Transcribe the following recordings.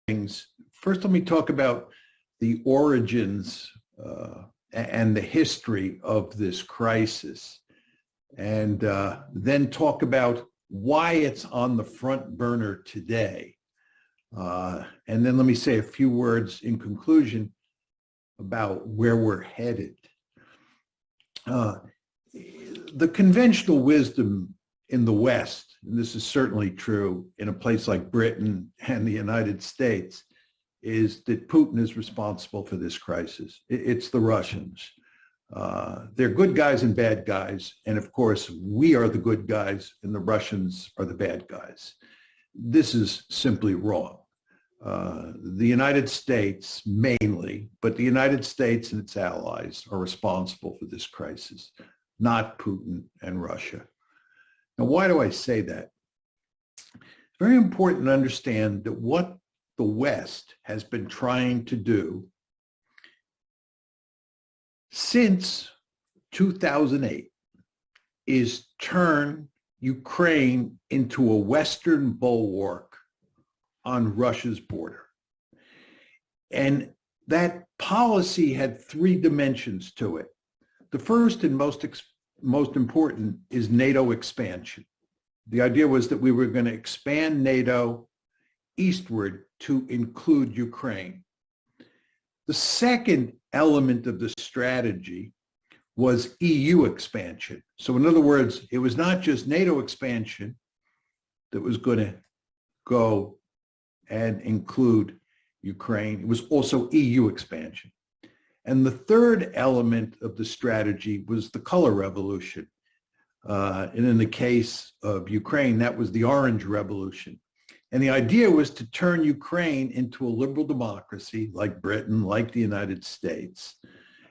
things. First, let me talk about the origins and the history of this crisis, and then talk about why it's on the front burner today. And then let me say a few words in conclusion about where we're headed. The conventional wisdom in the West, and this is certainly true in a place like Britain and the United States, is that Putin is responsible for this crisis. It's the Russians. They're good guys and bad guys. And of course, we are the good guys and the Russians are the bad guys. This is simply wrong. The United States mainly, but the United States and its allies are responsible for this crisis, not Putin and Russia. Now, why do I say that? It's very important to understand that what the West has been trying to do since 2008 is turn Ukraine into a Western bulwark on Russia's border. And that policy had three dimensions to it. The first and most important is NATO expansion. The idea was that we were going to expand NATO eastward to include Ukraine. The second element of the strategy was EU expansion. So in other words, it was not just NATO expansion that was going to go and include Ukraine. It was also EU expansion. And the third element of the strategy was the color revolution. And in the case of Ukraine, that was the Orange Revolution. And the idea was to turn Ukraine into a liberal democracy like Britain, like the United States.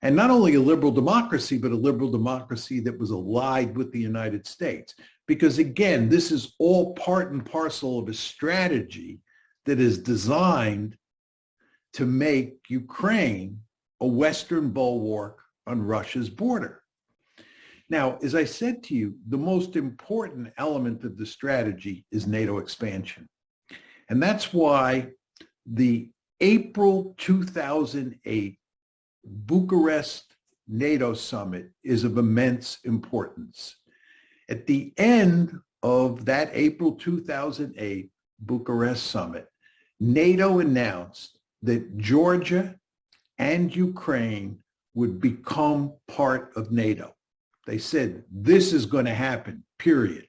And not only a liberal democracy, but a liberal democracy that was allied with the United States. Because again, this is all part and parcel of a strategy that is designed to make Ukraine a Western bulwark on Russia's border. Now, as I said to you, the most important element of the strategy is NATO expansion. And that's why the April 2008 Bucharest NATO summit is of immense importance. At the end of that April 2008 Bucharest summit, NATO announced that Georgia and Ukraine would become part of NATO. They said, this is going to happen, period.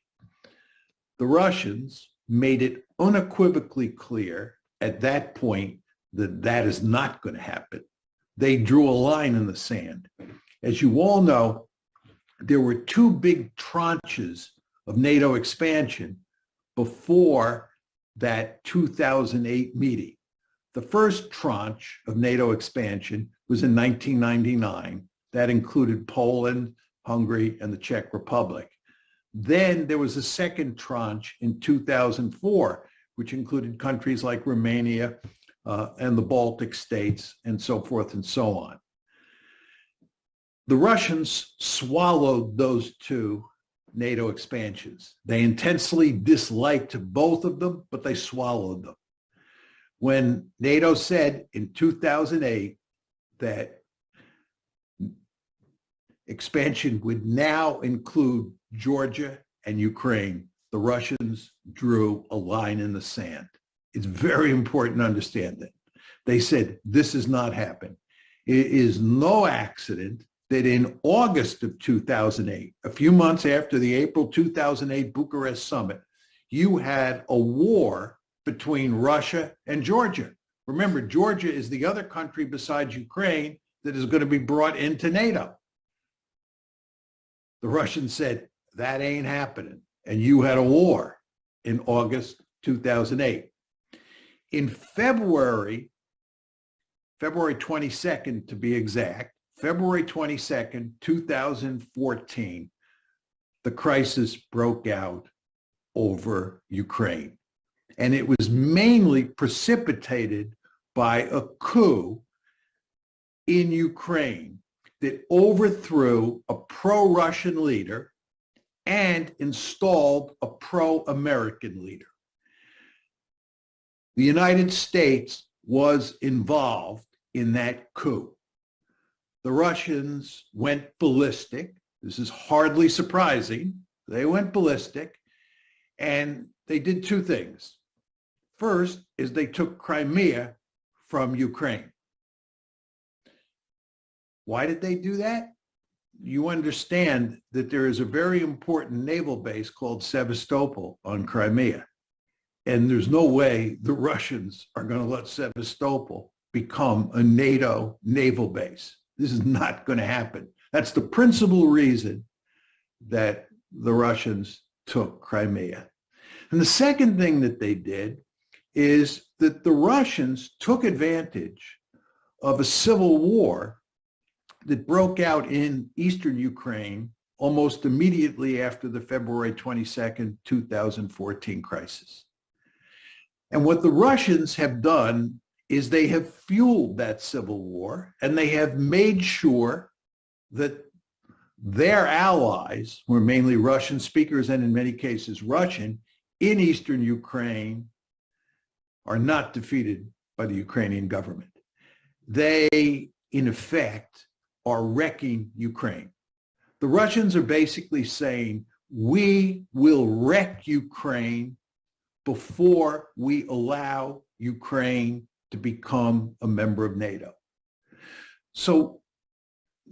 The Russians made it unequivocally clear at that point that that is not going to happen. They drew a line in the sand. As you all know, there were two big tranches of NATO expansion before that 2008 meeting. The first tranche of NATO expansion was in 1999. That included Poland, Hungary, and the Czech Republic. Then there was a second tranche in 2004, which included countries like Romania and the Baltic states and so forth and so on. The Russians swallowed those two NATO expansions. They intensely disliked both of them, but they swallowed them. When NATO said in 2008 that expansion would now include Georgia and Ukraine, the Russians drew a line in the sand. It's very important to understand that. They said, this is not happening. It is no accident that in August of 2008, a few months after the April 2008 Bucharest summit, you had a war between Russia and Georgia. Remember, Georgia is the other country besides Ukraine that is going to be brought into NATO. The Russians said, that ain't happening. And you had a war in August 2008. In February 22nd to be exact, February 22nd, 2014, the crisis broke out over Ukraine. And it was mainly precipitated by a coup in Ukraine that overthrew a pro-Russian leader and installed a pro-American leader. The United States was involved in that coup. The Russians went ballistic. This is hardly surprising. They went ballistic, and they did two things. First is they took Crimea from Ukraine. Why did they do that? You understand that there is a very important naval base called Sevastopol on Crimea. And there's no way the Russians are going to let Sevastopol become a NATO naval base. This is not going to happen. That's the principal reason that the Russians took Crimea. And the second thing that they did is that the Russians took advantage of a civil war that broke out in eastern Ukraine almost immediately after the February 22nd, 2014 crisis. And what the Russians have done is they have fueled that civil war, and they have made sure that their allies, who are mainly Russian speakers and in many cases Russian, in eastern Ukraine are not defeated by the Ukrainian government. They, in effect, are wrecking Ukraine. The Russians are basically saying, we will wreck Ukraine before we allow Ukraine to become a member of NATO. So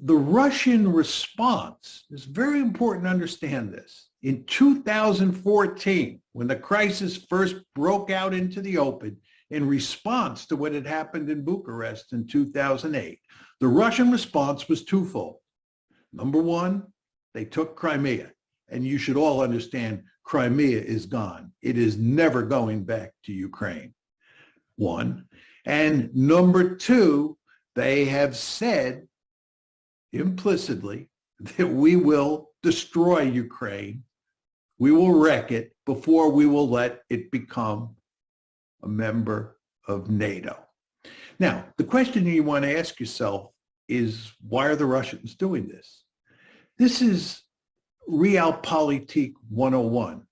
the Russian response is very important to understand this. In 2014, when the crisis first broke out into the open in response to what had happened in Bucharest in 2008, the Russian response was twofold. Number one, they took Crimea. And you should all understand, Crimea is gone. It is never going back to Ukraine. One. And number two, they have said implicitly that we will destroy Ukraine. We will wreck it before we will let it become a member of NATO. Now, the question you want to ask yourself is, why are the Russians doing this? This is Realpolitik 101.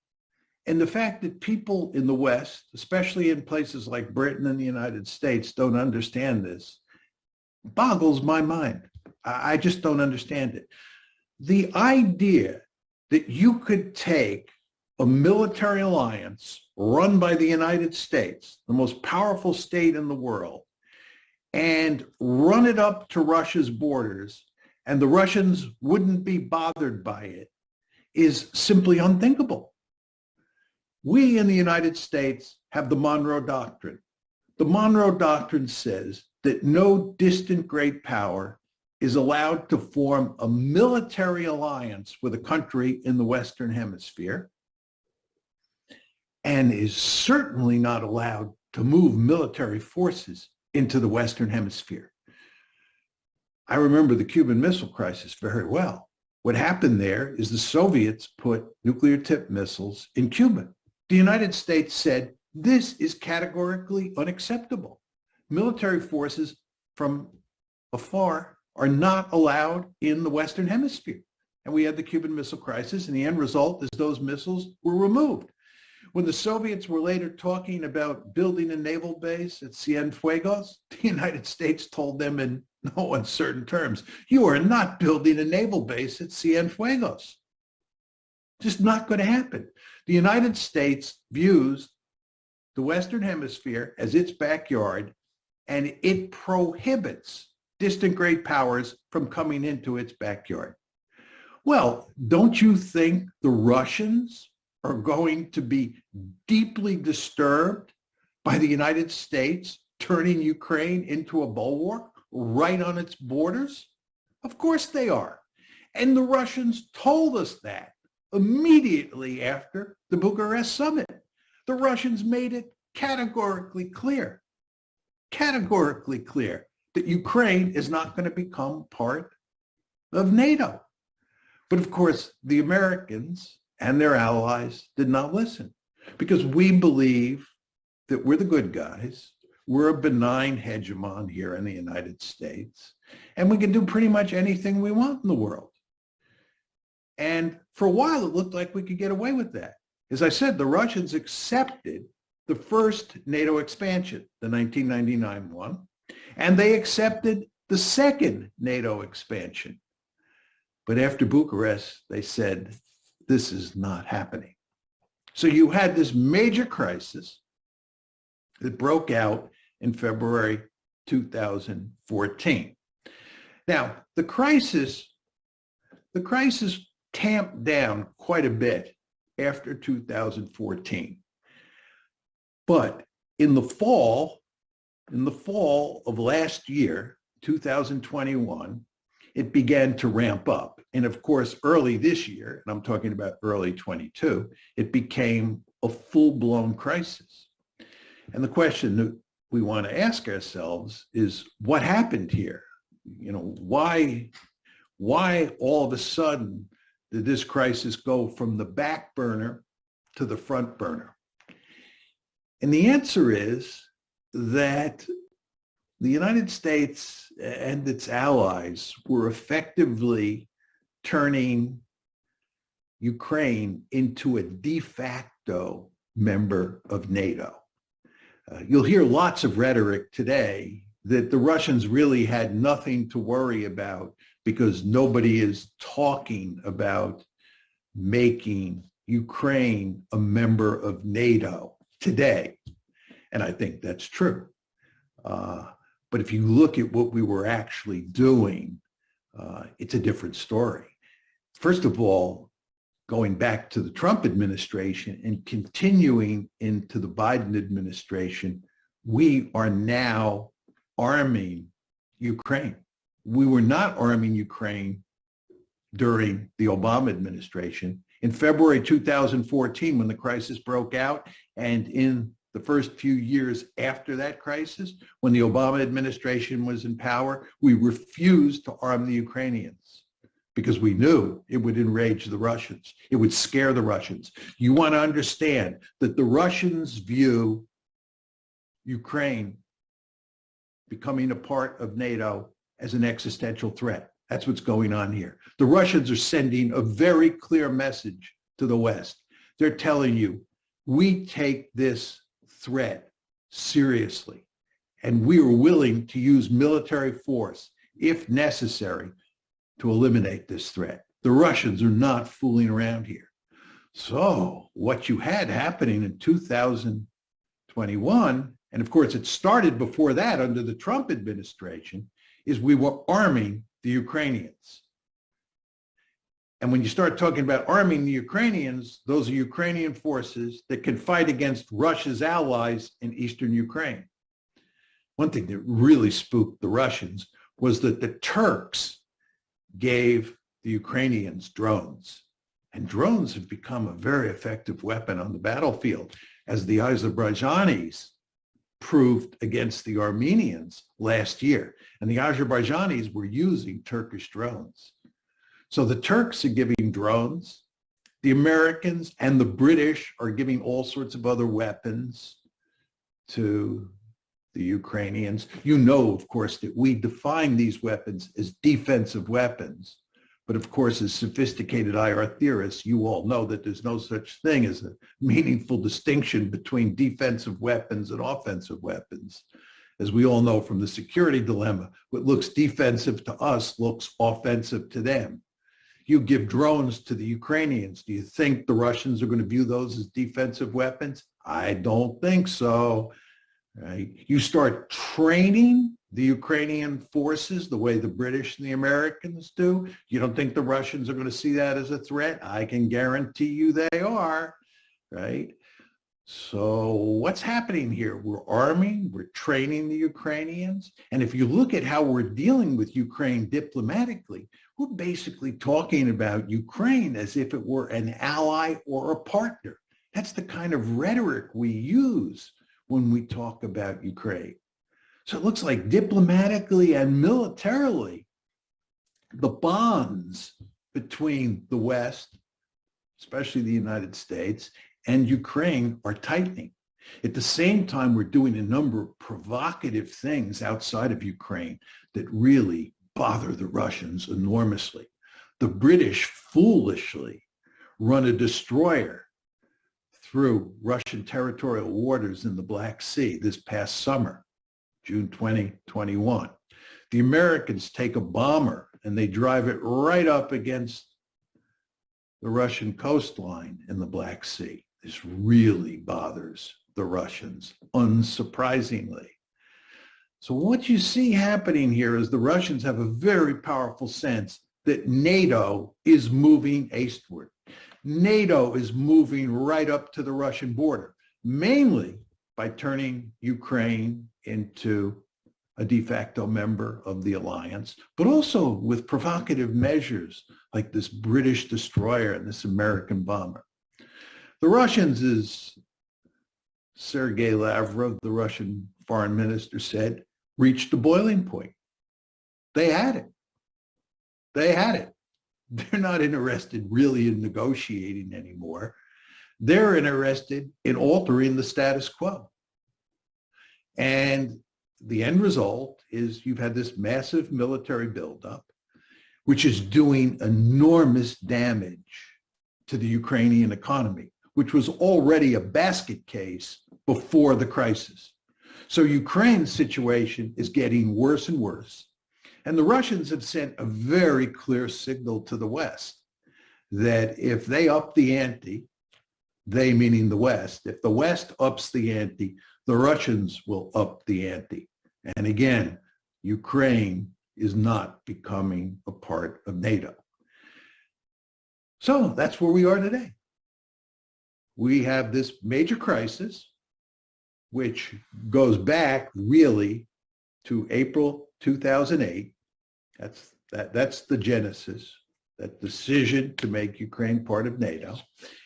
And the fact that people in the West, especially in places like Britain and the United States, don't understand this boggles my mind. I just don't understand it. The idea that you could take a military alliance run by the United States, the most powerful state in the world, and run it up to Russia's borders, and the Russians wouldn't be bothered by it, is simply unthinkable. We in the United States have the Monroe Doctrine. The Monroe Doctrine says that no distant great power is allowed to form a military alliance with a country in the Western Hemisphere, and is certainly not allowed to move military forces into the Western Hemisphere. I remember the Cuban Missile Crisis very well. What happened there is the Soviets put nuclear-tipped missiles in Cuba. The United States said, this is categorically unacceptable. Military forces from afar are not allowed in the Western Hemisphere. And we had the Cuban Missile Crisis, and the end result is those missiles were removed. When the Soviets were later talking about building a naval base at Cienfuegos, the United States told them in no uncertain terms, you are not building a naval base at Cienfuegos. Just not going to happen. The United States views the Western Hemisphere as its backyard, and it prohibits distant great powers from coming into its backyard. Well, don't you think the Russians are going to be deeply disturbed by the United States turning Ukraine into a bulwark right on its borders? Of course they are. And the Russians told us that immediately after the Bucharest summit. The Russians made it categorically clear that Ukraine is not going to become part of NATO. But of course, the Americans and their allies did not listen, because we believe that we're the good guys. We're a benign hegemon here in the United States, and we can do pretty much anything we want in the world. And for a while, it looked like we could get away with that. As I said, the Russians accepted the first NATO expansion, the 1999 one, and they accepted the second NATO expansion. But after Bucharest, they said, this is not happening. So you had this major crisis that broke out in February 2014. Now, the crisis tamped down quite a bit after 2014. But in the fall of last year, 2021, it began to ramp up. And of course, early this year, and I'm talking about early 22, it became a full-blown crisis. And the question that we want to ask ourselves is, what happened here? You know, why all of a sudden did this crisis go from the back burner to the front burner? And the answer is that the United States and its allies were effectively turning Ukraine into a de facto member of NATO. You'll hear lots of rhetoric today that the Russians really had nothing to worry about because nobody is talking about making Ukraine a member of NATO today. And I think that's true. But if you look at what we were actually doing, it's a different story. First of all, going back to the Trump administration and continuing into the Biden administration, we are now arming Ukraine. We were not arming Ukraine during the Obama administration. In February 2014, when the crisis broke out, and in the first few years after that crisis, when the Obama administration was in power, we refused to arm the Ukrainians because we knew it would enrage the Russians. It would scare the Russians. You want to understand that the Russians view Ukraine becoming a part of NATO as an existential threat. That's what's going on here. The Russians are sending a very clear message to the West. They're telling you, we take this threat seriously, and we are willing to use military force, if necessary, to eliminate this threat. The Russians are not fooling around here. So what you had happening in 2021, and of course it started before that under the Trump administration, is we were arming the Ukrainians. And when you start talking about arming the Ukrainians, those are Ukrainian forces that can fight against Russia's allies in eastern Ukraine. One thing that really spooked the Russians was that the Turks gave the Ukrainians drones. And drones have become a very effective weapon on the battlefield, as the Azerbaijanis proved against the Armenians last year. And the Azerbaijanis were using Turkish drones. So the Turks are giving drones. The Americans and the British are giving all sorts of other weapons to the Ukrainians. You know, of course, that we define these weapons as defensive weapons. But of course, as sophisticated IR theorists, you all know that there's no such thing as a meaningful distinction between defensive weapons and offensive weapons. As we all know from the security dilemma, what looks defensive to us looks offensive to them. You give drones to the Ukrainians. Do you think the Russians are going to view those as defensive weapons? I don't think so. Right? You start training the Ukrainian forces the way the British and the Americans do. You don't think the Russians are going to see that as a threat? I can guarantee you they are, right? So what's happening here? We're arming, we're training the Ukrainians. And if you look at how we're dealing with Ukraine diplomatically, we're basically talking about Ukraine as if it were an ally or a partner. That's the kind of rhetoric we use when we talk about Ukraine. So it looks like diplomatically and militarily, the bonds between the West, especially the United States, and Ukraine are tightening. At the same time, we're doing a number of provocative things outside of Ukraine that really bother the Russians enormously. The British foolishly run a destroyer through Russian territorial waters in the Black Sea this past summer, June 2021. The Americans take a bomber and they drive it right up against the Russian coastline in the Black Sea. This really bothers the Russians, unsurprisingly. So what you see happening here is the Russians have a very powerful sense that NATO is moving eastward. NATO is moving right up to the Russian border, mainly by turning Ukraine into a de facto member of the alliance, but also with provocative measures like this British destroyer and this American bomber. The Russians, as Sergei Lavrov, the Russian foreign minister, said, reached the boiling point. They had it. They had it. They're not interested really in negotiating anymore. They're interested in altering the status quo. And the end result is you've had this massive military buildup, which is doing enormous damage to the Ukrainian economy, which was already a basket case before the crisis. So Ukraine's situation is getting worse and worse. And the Russians have sent a very clear signal to the West that if they up the ante, they meaning the West, if the West ups the ante, the Russians will up the ante. And again, Ukraine is not becoming a part of NATO. So that's where we are today. We have this major crisis, which goes back really to April 2008. That's the genesis, that decision to make Ukraine part of NATO.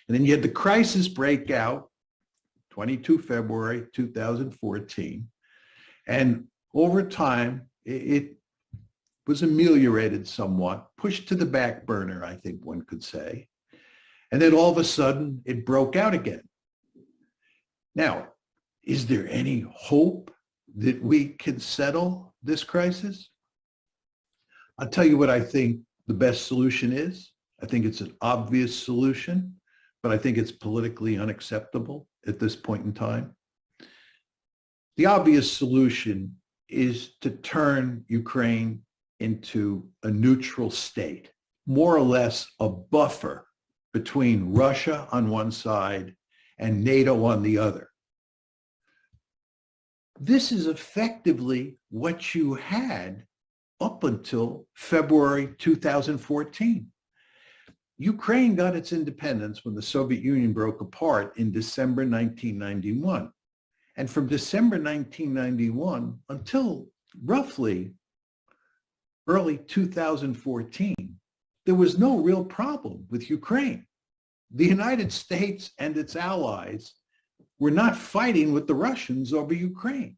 And then you had the crisis break out 22 February 2014. And over time, it was ameliorated somewhat, pushed to the back burner, I think one could say. And then all of a sudden, it broke out again. Now, is there any hope that we can settle this crisis? I'll tell you what I think the best solution is. I think it's an obvious solution, but I think it's politically unacceptable at this point in time. The obvious solution is to turn Ukraine into a neutral state, more or less a buffer between Russia on one side and NATO on the other. This is effectively what you had up until February 2014. Ukraine got its independence when the Soviet Union broke apart in December 1991. And from December 1991 until roughly early 2014, there was no real problem with Ukraine. The United States and its allies were not fighting with the Russians over Ukraine.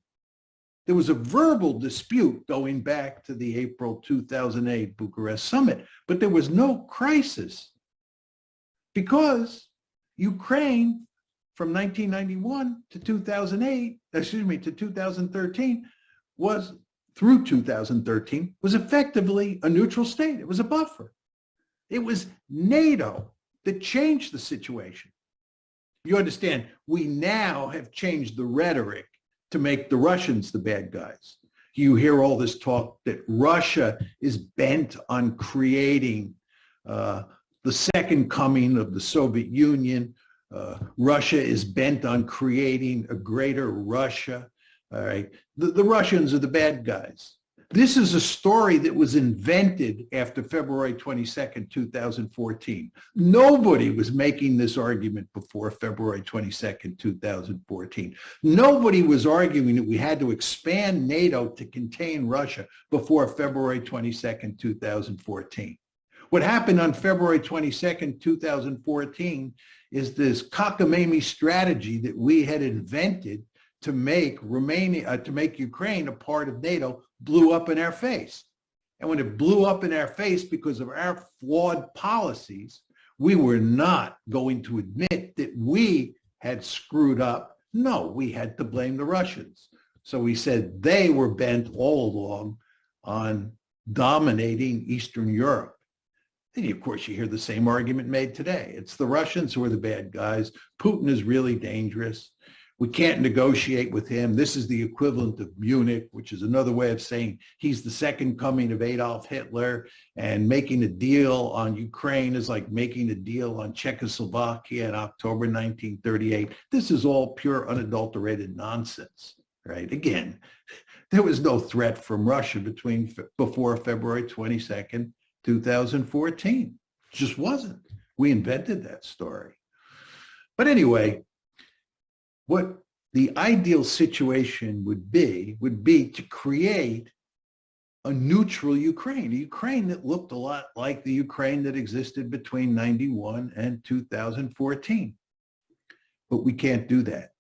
There was a verbal dispute going back to the April 2008 Bucharest summit, but there was no crisis because Ukraine from 1991 to 2008, to 2013 was, through 2013, was effectively a neutral state. It was a buffer. It was NATO that changed the situation. You understand, we now have changed the rhetoric to make the Russians the bad guys. You hear all this talk that Russia is bent on creating the second coming of the Soviet Union. Russia is bent on creating a greater Russia. All right, the Russians are the bad guys. This is a story that was invented after February 22nd, 2014. Nobody was making this argument before February 22nd, 2014. Nobody was arguing that we had to expand NATO to contain Russia before February 22nd, 2014. What happened on February 22nd, 2014 is this cockamamie strategy that we had invented to make Ukraine a part of NATO blew up in our face. And when it blew up in our face because of our flawed policies, we were not going to admit that we had screwed up. No, we had to blame the Russians. So we said they were bent all along on dominating Eastern Europe. And of course, you hear the same argument made today. It's the Russians who are the bad guys. Putin is really dangerous. We can't negotiate with him. This is the equivalent of Munich, which is another way of saying he's the second coming of Adolf Hitler, and making a deal on Ukraine is like making a deal on Czechoslovakia in October 1938. This is all pure unadulterated nonsense, right? Again, there was no threat from Russia before February 22nd, 2014. It just wasn't. We invented that story. But anyway, what the ideal situation would be to create a neutral Ukraine, a Ukraine that looked a lot like the Ukraine that existed between 91 and 2014. But we can't do that.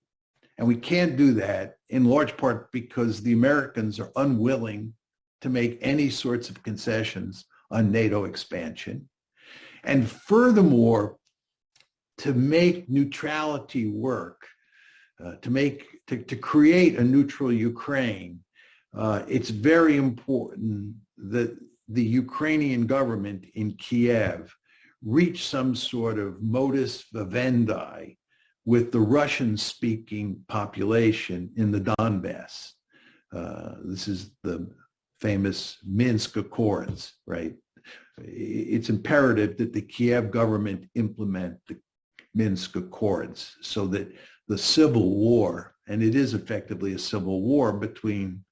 And we can't do that in large part because the Americans are unwilling to make any sorts of concessions on NATO expansion. And furthermore, to make neutrality work, to create a neutral Ukraine, it's very important that the Ukrainian government in Kiev reach some sort of modus vivendi with the Russian-speaking population in the Donbass. This is the famous Minsk Accords, right? It's imperative that the Kiev government implement the Minsk Accords so that the civil war, and it is effectively a civil war between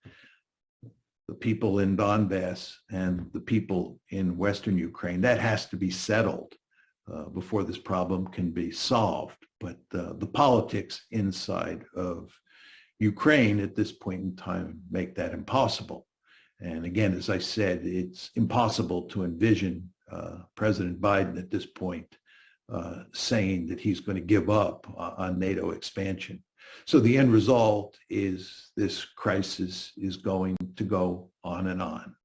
the people in Donbass and the people in Western Ukraine, that has to be settled before this problem can be solved. But the politics inside of Ukraine at this point in time make that impossible. And again, as I said, it's impossible to envision President Biden at this point saying that he's going to give up on NATO expansion. So the end result is this crisis is going to go on and on.